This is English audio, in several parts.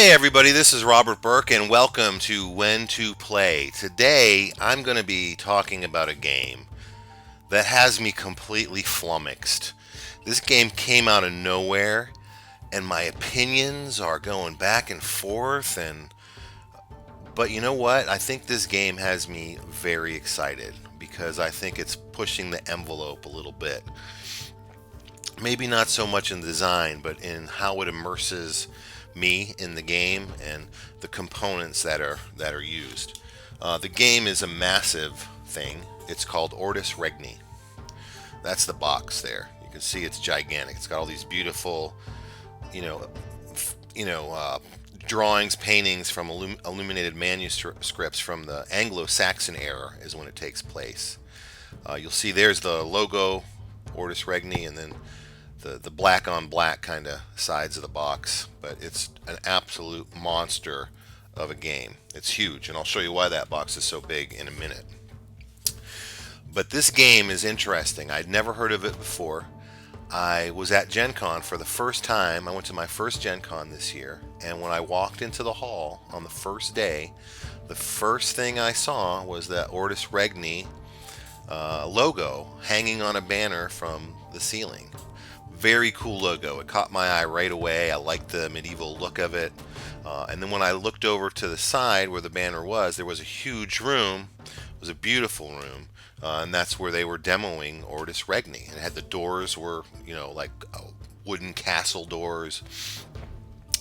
Hey everybody, this is Robert Burke and welcome to When to Play. Today I'm going to be talking about a game that has me completely flummoxed. This game came out of nowhere and my opinions are going back and forth but you know what? I think this game has me very excited because I think it's pushing the envelope a little bit. Maybe not so much in design, but in how it immerses me in the game and the components that are used. The game is a massive thing. It's called Ortus Regni. That's the box there. You can see it's gigantic. It's got all these beautiful, you know, you know, uh, drawings, paintings from illuminated manuscripts from the anglo-saxon era is when it takes place. You'll see there's the logo, Ortus Regni, and then the black on black kind of sides of the box, but it's an absolute monster of a game. It's huge, and I'll show you why that box is so big in a minute. But this game is interesting. I'd never heard of it before. I was at Gen Con for the first time. I went to my first Gen Con this year, and when I walked into the hall on the first day, the first thing I saw was that Ortus Regni logo hanging on a banner from the ceiling. Very cool logo. It caught my eye right away. I liked the medieval look of it. And then when I looked over to the side where the banner was, there was a huge room. It was a beautiful room. And that's where they were demoing Ortus Regni. And it had the doors were, like wooden castle doors.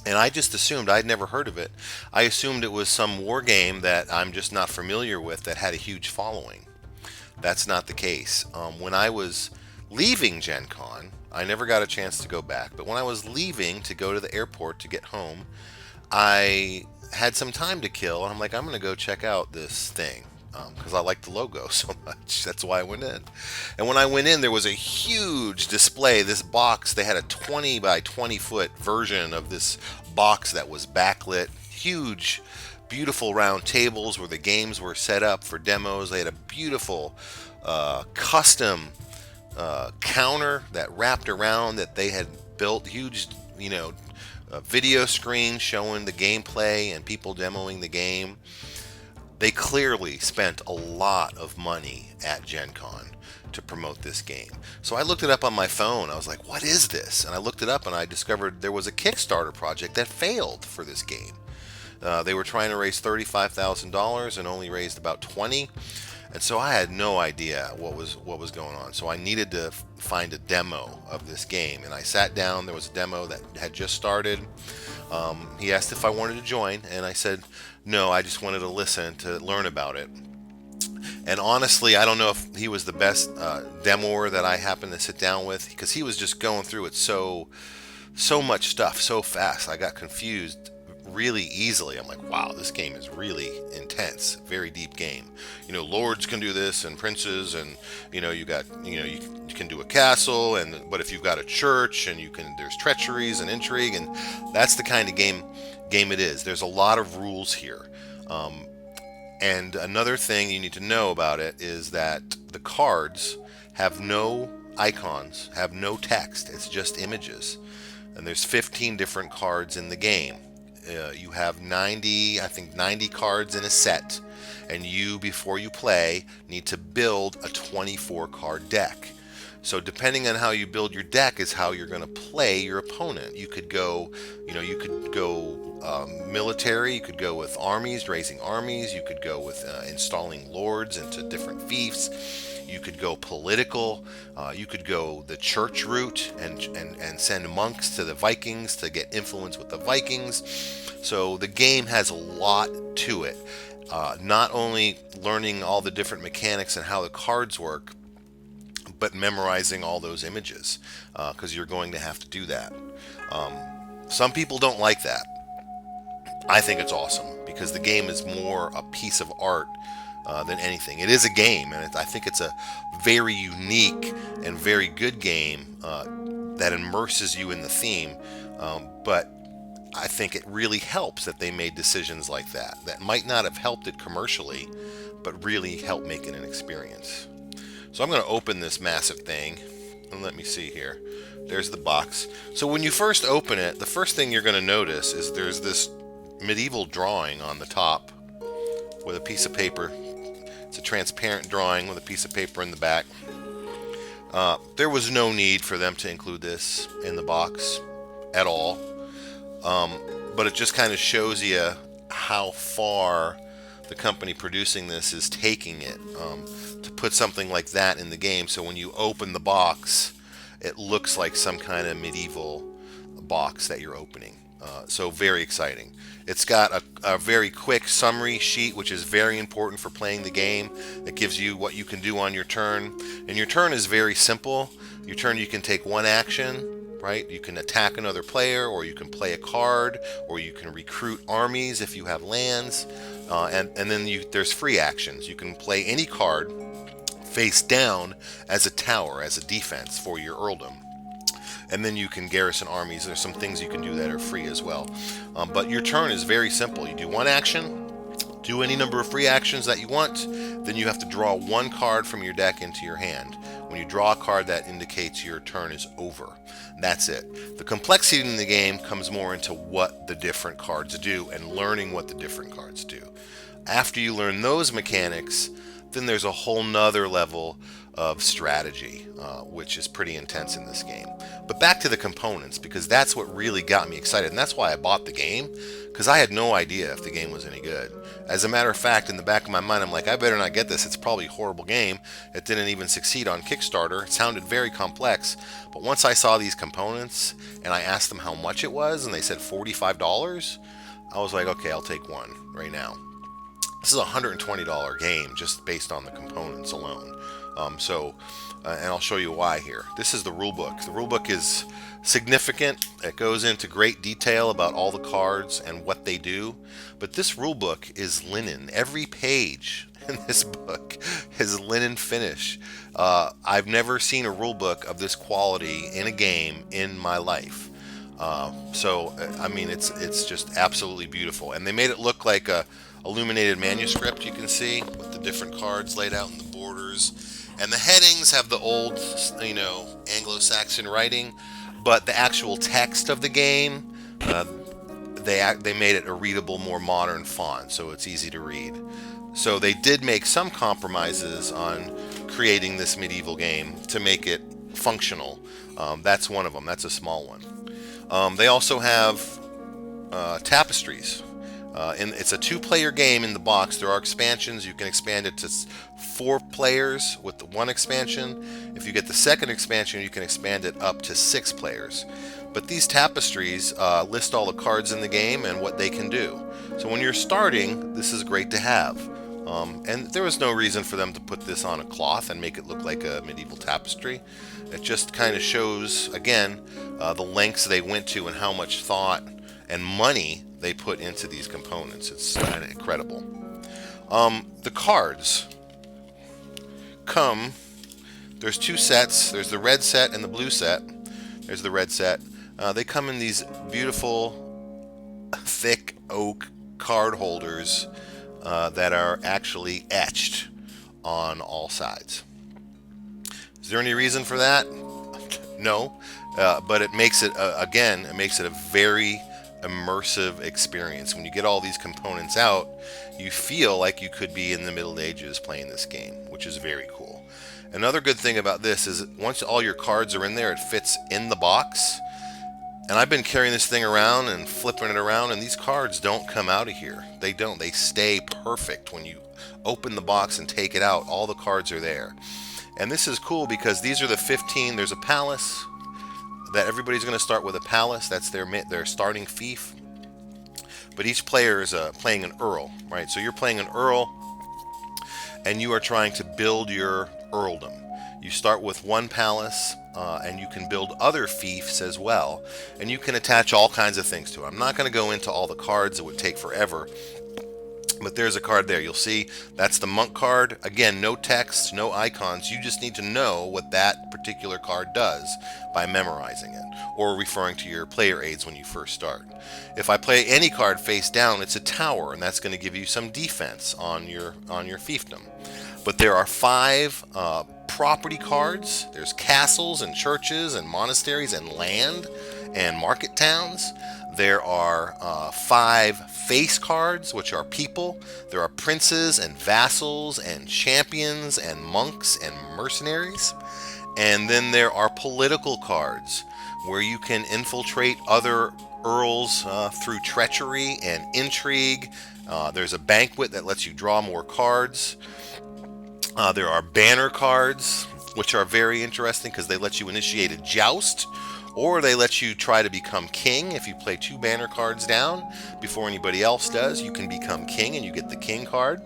And I just assumed, I'd never heard of it. I assumed it was some war game that I'm just not familiar with that had a huge following. That's not the case. When I was leaving Gen Con, I never got a chance to go back, but when I was leaving to go to the airport to get home, I had some time to kill, and I'm like, I'm going to go check out this thing because I like the logo so much. That's why I went in. And when I went in, there was a huge display. This box, they had a 20 by 20 foot version of this box that was backlit. Huge, beautiful round tables where the games were set up for demos. They had a beautiful custom counter that wrapped around that they had built. Huge, video screen showing the gameplay and people demoing the game. They clearly spent a lot of money at Gen Con to promote this game. So I looked it up on my phone. I was like, what is this? And I looked it up and I discovered there was a Kickstarter project that failed for this game. They were trying to raise $35,000 and only raised about 20. And so I had no idea what was going on. So I needed to find a demo of this game, and I sat down. There was a demo that had just started. He asked if I wanted to join, and I said no. I just wanted to listen to learn about it. And honestly, I don't know if he was the best demoer that I happened to sit down with, because he was just going through it so much stuff so fast. I got confused really easily. I'm like, wow, this game is really intense, very deep game. Lords can do this and princes, and you can do a castle, but if you've got a church and there's treacheries and intrigue, and that's the kind of game it is. There's a lot of rules here. And another thing you need to know about it is that the cards have no icons, have no text. It's just images. And there's 15 different cards in the game. You have 90 cards in a set, and before you play, need to build a 24 card deck. So depending on how you build your deck is how you're going to play your opponent. You could go military. You could go with armies, raising armies. You could go with installing lords into different fiefs. You could go political. You could go the church route and send monks to the Vikings to get influence with the Vikings. So the game has a lot to it. Not only learning all the different mechanics and how the cards work, but memorizing all those images, because you're going to have to do that. Some people don't like that. I think it's awesome because the game is more a piece of art than anything. It is a game, and I think it's a very unique and very good game that immerses you in the theme. But I think it really helps that they made decisions like that might not have helped it commercially, but really helped make it an experience. So I'm going to open this massive thing, and let me see here. There's the box. So when you first open it, the first thing you're going to notice is there's this medieval drawing on the top with a piece of paper. It's a transparent drawing with a piece of paper in the back. There was no need for them to include this in the box at all, but it just kind of shows you how far the company producing this is taking it, to put something like that in the game. So when you open the box, it looks like some kind of medieval box that you're opening. So very exciting. It's got a very quick summary sheet, which is very important for playing the game. It gives you what you can do on your turn. And your turn is very simple. Your turn, you can take one action, right? You can attack another player, or you can play a card, or you can recruit armies if you have lands. And then there's free actions. You can play any card face down as a tower, as a defense for your earldom. And then you can garrison armies. There's some things you can do that are free as well. But your turn is very simple. You do one action, do any number of free actions that you want, then you have to draw one card from your deck into your hand. When you draw a card, that indicates your turn is over. That's it. The complexity in the game comes more into what the different cards do and learning what the different cards do. After you learn those mechanics, then there's a whole nother level of strategy, which is pretty intense in this game. But back to the components, because that's what really got me excited, and that's why I bought the game, because I had no idea if the game was any good. As a matter of fact, in the back of my mind, I'm like, I better not get this. It's probably a horrible game. It didn't even succeed on Kickstarter. It sounded very complex. But once I saw these components, and I asked them how much it was, and they said $45, I was like, okay, I'll take one right now. This is a $120 game just based on the components alone. And I'll show you why here. This is the rulebook. The rulebook is significant. It goes into great detail about all the cards and what they do. But this rulebook is linen. Every page in this book is linen finish. I've never seen a rulebook of this quality in a game in my life. I mean, it's just absolutely beautiful. And they made it look like a illuminated manuscript, you can see, with the different cards laid out in the borders. And the headings have the old, anglo-saxon writing, but the actual text of the game, they made it a readable, more modern font, so it's easy to read. So they did make some compromises on creating this medieval game to make it functional. That's one of them. That's a small one. They also have tapestries. It's a 2-player game in the box. There are expansions. You can expand it to 4 players with the one expansion. If you get the second expansion, you can expand it up to 6 players. But these tapestries list all the cards in the game and what they can do. So when you're starting, this is great to have. And there was no reason for them to put this on a cloth and make it look like a medieval tapestry. It just kind of shows, again, the lengths they went to and how much thought and money they put into these components. It's kind of incredible. The cards come, there's 2 sets. There's the red set and the blue set. There's the red set. They come in these beautiful thick oak card holders that are actually etched on all sides. Is there any reason for that? No, but it makes it, it makes it a very immersive experience. When you get all these components out, you feel like you could be in the Middle Ages playing this game, which is very cool. Another good thing about this is once all your cards are in there, it fits in the box. And I've been carrying this thing around and flipping it around, and these cards don't come out of here. They don't. They stay perfect. When you open the box and take it out, all the cards are there. And this is cool because these are the 15. There's a palace. That everybody's going to start with a palace. That's their starting fief. But each player is playing an earl, right? So you're playing an earl, and you are trying to build your earldom. You start with one palace, and you can build other fiefs as well, and you can attach all kinds of things to it. I'm not going to go into all the cards. It would take forever. But there's a card there. You'll see that's the monk card. Again, no text, no icons. You just need to know what that particular card does by memorizing it or referring to your player aids when you first start. If I play any card face down, it's a tower, and that's going to give you some defense on your fiefdom. But there are 5 property cards. There's castles and churches and monasteries and land. and market towns. There are 5 face cards, which are people. There are princes and vassals and champions and monks and mercenaries. And then there are political cards, where you can infiltrate other earls through treachery and intrigue. There's a banquet that lets you draw more cards. There are banner cards, which are very interesting because they let you initiate a joust, or they let you try to become king. If you play 2 banner cards down before anybody else does, you can become king and you get the king card.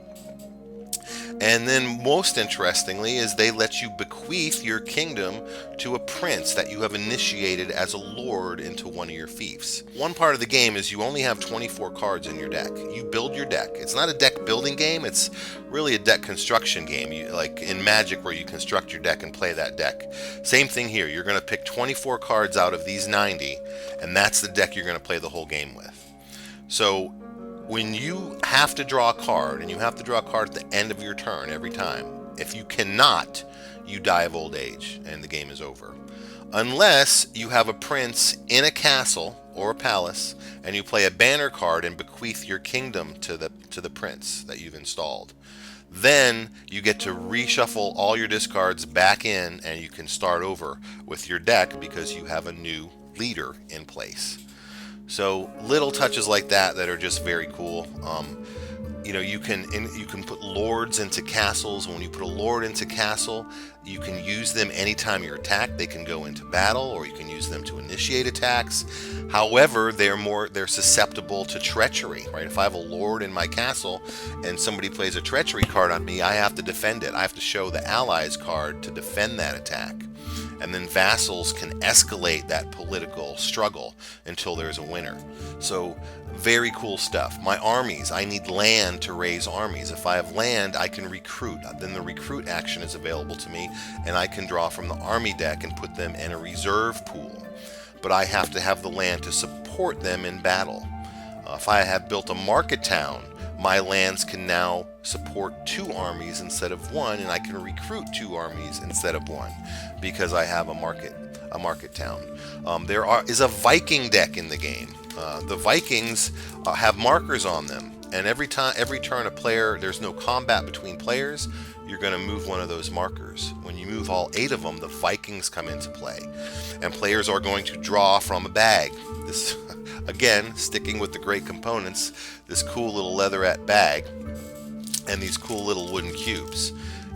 And then most interestingly is they let you bequeath your kingdom to a prince that you have initiated as a lord into one of your fiefs. One part of the game is you only have 24 cards in your deck. You build your deck. It's not a deck building game, it's really a deck construction game. Like in Magic where you construct your deck and play that deck. Same thing here. You're going to pick 24 cards out of these 90, and that's the deck you're going to play the whole game with. So when you have to draw a card, and you have to draw a card at the end of your turn every time, if you cannot, you die of old age and the game is over. Unless you have a prince in a castle or a palace and you play a banner card and bequeath your kingdom to the prince that you've installed. Then you get to reshuffle all your discards back in and you can start over with your deck because you have a new leader in place. So little touches like that are just very cool. You can put lords into castles. When you put a lord into castle, you can use them anytime you're attacked. They can go into battle, or you can use them to initiate attacks. However, they're susceptible to treachery, right? If I have a lord in my castle and somebody plays a treachery card on me, I have to defend it. I have to show the allies card to defend that attack. And then vassals can escalate that political struggle until there's a winner. So very cool stuff. My armies, I need land to raise armies. If I have land, I can recruit. Then the recruit action is available to me, and I can draw from the army deck and put them in a reserve pool. But I have to have the land to support them in battle. If I have built a market town, my lands can now support 2 armies instead of 1, and I can recruit 2 armies instead of 1 because I have a market town. There is a Viking deck in the game. The Vikings have markers on them, and every turn a player, there's no combat between players, you're going to move one of those markers. When you move all 8 of them, the Vikings come into play, and players are going to draw from a bag. This, again, sticking with the great components, this cool little leatherette bag and these cool little wooden cubes.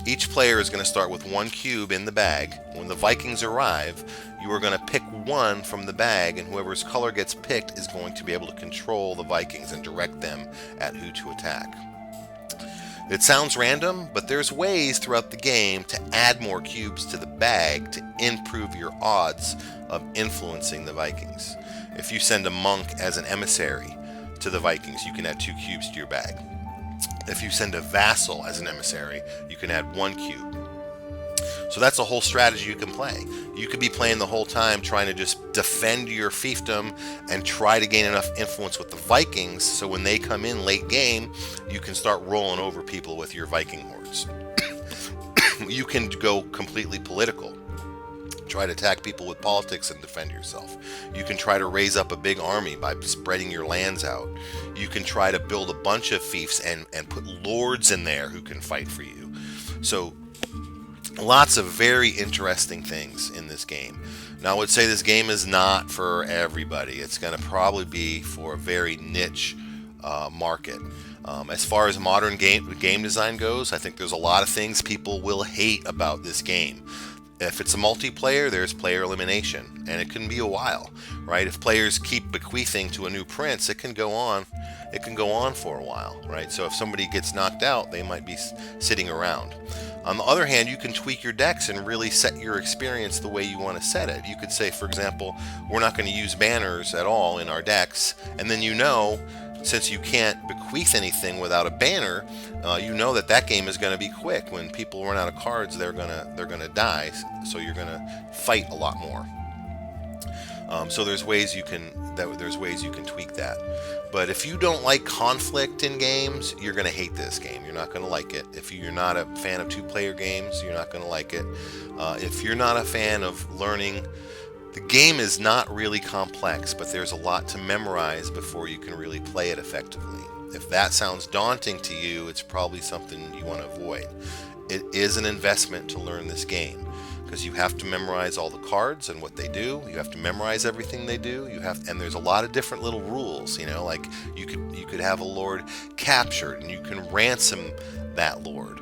Each player is going to start with 1 cube in the bag. When the Vikings arrive, you are going to pick 1 from the bag, and whoever's color gets picked is going to be able to control the Vikings and direct them at who to attack. It sounds random, but there's ways throughout the game to add more cubes to the bag to improve your odds of influencing the Vikings. If you send a monk as an emissary to the Vikings, you can add 2 cubes to your bag. If you send a vassal as an emissary, you can add 1 cube. So that's a whole strategy you can play. You could be playing the whole time trying to just defend your fiefdom and try to gain enough influence with the Vikings so when they come in late game, you can start rolling over people with your Viking hordes. You can go completely political. Try to attack people with politics and defend yourself. You can try to raise up a big army by spreading your lands out. You can try to build a bunch of fiefs and put lords in there who can fight for you. So lots of very interesting things in this game. Now I would say this game is not for everybody. It's going to probably be for a very niche market. As far as modern game design goes, I think there's a lot of things people will hate about this game. If it's a multiplayer, there's player elimination, and it can be a while, right? If players keep bequeathing to a new prince, it can go on for a while, right? So if somebody gets knocked out, they might be sitting around. On the other hand, you can tweak your decks and really set your experience the way you want to set it. You could say, for example, we're not going to use banners at all in our decks, and then since you can't bequeath anything without a banner, that game is going to be quick. When people run out of cards, they're gonna die. So you're gonna fight a lot more. So there's ways you can tweak that. But if you don't like conflict in games, you're gonna hate this game. You're not gonna like it. If you're not a fan of 2-player games, you're not gonna like it. If you're not a fan of learning The game is not really complex, but there's a lot to memorize before you can really play it effectively. If that sounds daunting to you, it's probably something you want to avoid. It is an investment to learn this game because you have to memorize all the cards and what they do. You have to memorize everything they do. And there's a lot of different little rules. Like you could have a lord captured, and you can ransom that lord.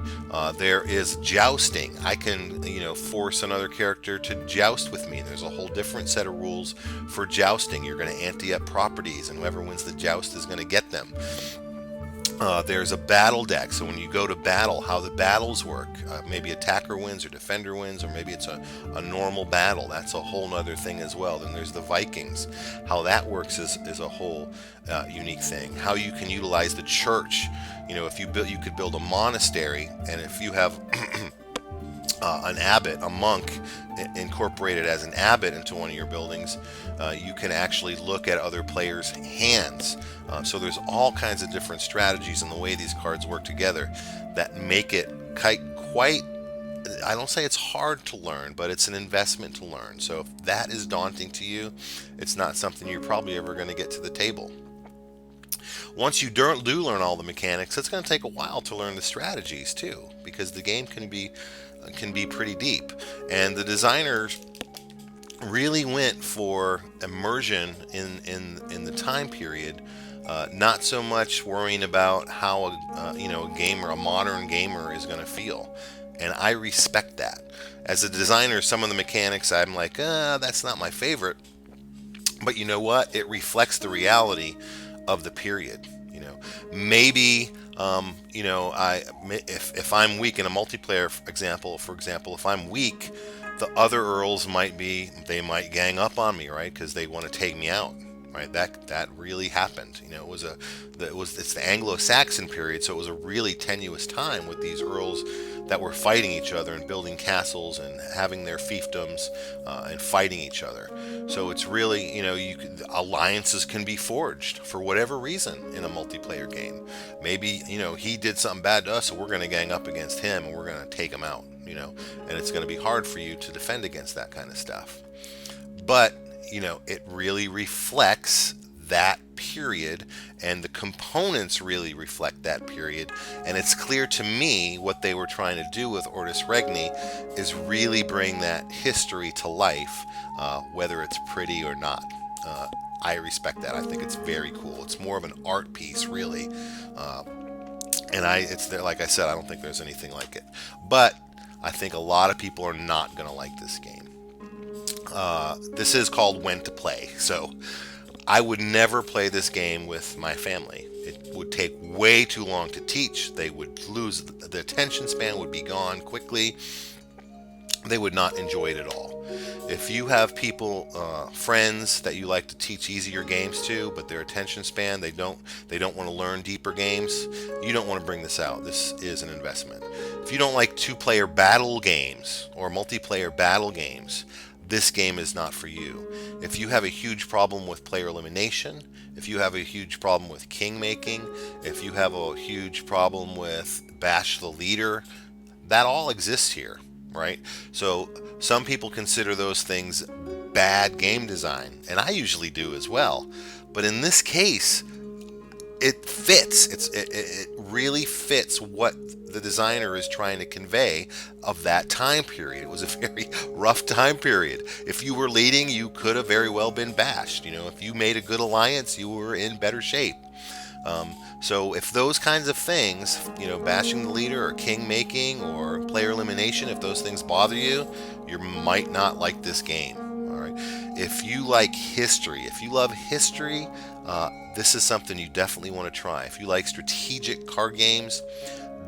There is jousting. I can force another character to joust with me. There's a whole different set of rules for jousting. You're going to ante up properties, and whoever wins the joust is going to get them. There's a battle deck, so when you go to battle, how the battles work. Maybe attacker wins or defender wins, or maybe it's a normal battle. That's a whole nother thing as well. Then there's the Vikings. How that works is a whole unique thing. How you can utilize the church. If you could build a monastery, and if you have an abbot, a monk, incorporated as an abbot into one of your buildings, you can actually look at other players' hands. So there's all kinds of different strategies in the way these cards work together that make it quite, I don't say it's hard to learn, but it's an investment to learn. So if that is daunting to you, it's not something you're probably ever going to get to the table. Once you do learn all the mechanics, it's going to take a while to learn the strategies too, because the game can be pretty deep. And the designers really went for immersion in the time period, not so much worrying about how a modern gamer is going to feel. And I respect that. As a designer, some of the mechanics I'm like, that's not my favorite. But you know what? It reflects the reality of the period. Maybe if I'm weak in a multiplayer example, for example, if I'm weak, the other earls might gang up on me, right? Because they want to take me out, right? That really happened. It's the Anglo-Saxon period, so it was a really tenuous time with these earls that were fighting each other and building castles and having their fiefdoms and fighting each other. So it's really, alliances can be forged for whatever reason in a multiplayer game. Maybe, he did something bad to us, so we're going to gang up against him and we're going to take him out, and it's going to be hard for you to defend against that kind of stuff. But, it really reflects that period, and the components really reflect that period. And it's clear to me what they were trying to do with Ortus Regni is really bring that history to life, whether it's pretty or not. I respect that. I think it's very cool. It's more of an art piece, really. It's there, like I said, I don't think there's anything like it. But I think a lot of people are not going to like this game. This is called When to Play, so I would never play this game with my family. It would take way too long to teach. They would lose, the attention span would be gone quickly. They would not enjoy it at all. If you have people, friends that you like to teach easier games to, but their attention span, they don't want to learn deeper games, you don't want to bring this out. This is an investment. If you don't like two-player battle games or multiplayer battle games, this game is not for you. If you have a huge problem with player elimination, if you have a huge problem with king making, if you have a huge problem with bash the leader, that all exists here, right? So some people consider those things bad game design, and I usually do as well. But in this case, it fits. It really fits what the designer is trying to convey of that time period. It was a very rough time period. If you were leading, you could have very well been bashed. If you made a good alliance, you were in better shape. So if those kinds of things, bashing the leader or king making or player elimination, if those things bother you, you might not like this game. All right. If you like history, if you love history, this is something you definitely want to try. If you like strategic card games,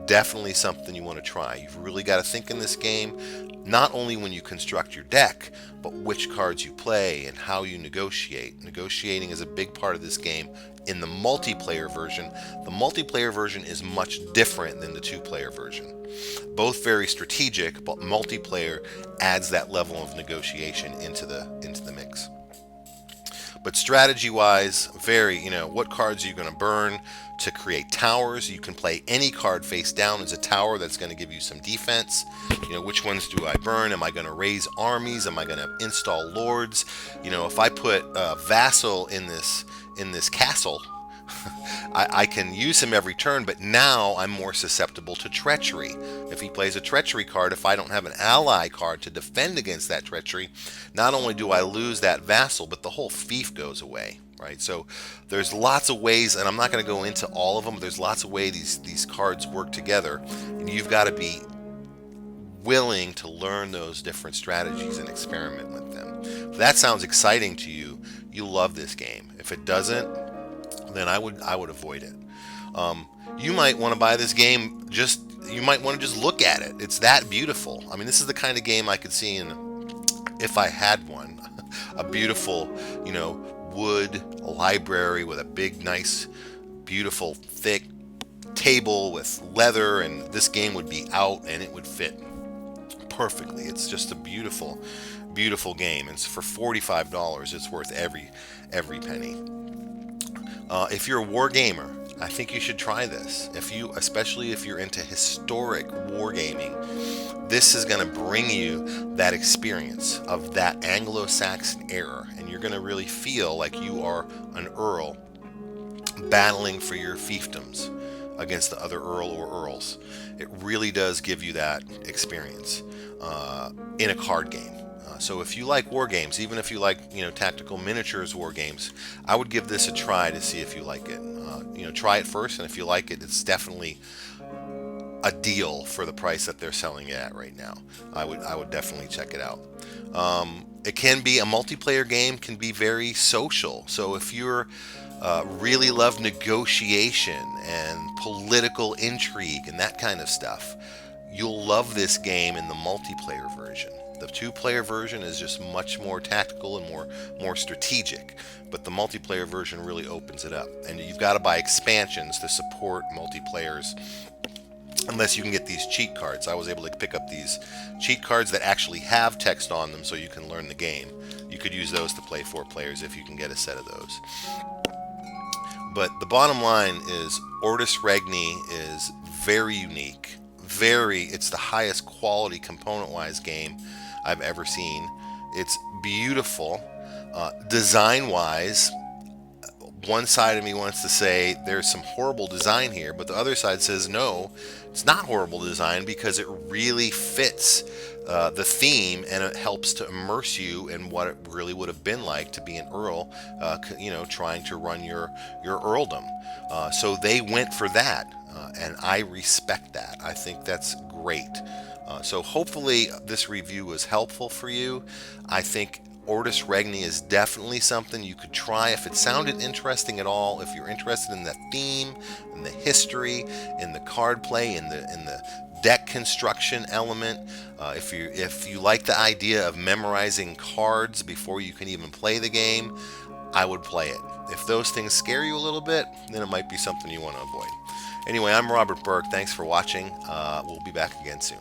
definitely something you want to try. You've really got to think in this game, not only when you construct your deck, but which cards you play and how you negotiate. Negotiating is a big part of this game in the multiplayer version. The multiplayer version is much different than the two-player version. Both very strategic, but multiplayer adds that level of negotiation into the mix. But strategy-wise, what cards are you going to burn to create towers. You can play any card face down as a tower that's going to give you some defense. Which ones do I burn? Am I going to raise armies? Am I going to install lords? If I put vassal in this castle, I can use him every turn, but now I'm more susceptible to treachery. If he plays a treachery card, if I don't have an ally card to defend against that treachery, not only do I lose that vassal, but the whole fief goes away, right? So there's lots of ways, and I'm not going to go into all of them, but there's lots of ways these cards work together, and you've got to be willing to learn those different strategies and experiment with them. If that sounds exciting to you, you love this game. If it doesn't, then I would avoid it. You might want to buy this game. You might want to just look at it. It's that beautiful. I mean, this is the kind of game I could see if I had one, a beautiful, wood library with a big, nice, beautiful, thick table with leather, and this game would be out and it would fit perfectly. It's just a beautiful, beautiful game, and for $45, it's worth every penny. If you're a war gamer, I think you should try this. Especially if you're into historic wargaming, this is going to bring you that experience of that Anglo-Saxon era, and you're going to really feel like you are an earl battling for your fiefdoms against the other earl or earls. It really does give you that experience in a card game. So if you like war games, even if you like tactical miniatures war games, I would give this a try to see if you like it. Try it first, and if you like it, it's definitely a deal for the price that they're selling it at right now. I would definitely check it out. It can be a multiplayer game, can be very social. So if you're really love negotiation and political intrigue and that kind of stuff, you'll love this game in the multiplayer version. The two-player version is just much more tactical and more strategic, but the multiplayer version really opens it up. And you've got to buy expansions to support multiplayers, unless you can get these cheat cards. I was able to pick up these cheat cards that actually have text on them so you can learn the game. You could use those to play 4 players if you can get a set of those. But the bottom line is Ortus Regni is very unique. It's the highest quality component-wise game I've ever seen. It's beautiful. Design-wise, one side of me wants to say there's some horrible design here, but the other side says no, it's not horrible design, because it really fits the theme, and it helps to immerse you in what it really would have been like to be an earl, trying to run your earldom. So they went for that, and I respect that. I think that's great. So hopefully this review was helpful for you. I think Ortus Regni is definitely something you could try if it sounded interesting at all. If you're interested in the theme, in the history, in the card play, in the deck construction element, if you like the idea of memorizing cards before you can even play the game, I would play it. If those things scare you a little bit, then it might be something you want to avoid. Anyway, I'm Robert Burke. Thanks for watching. We'll be back again soon.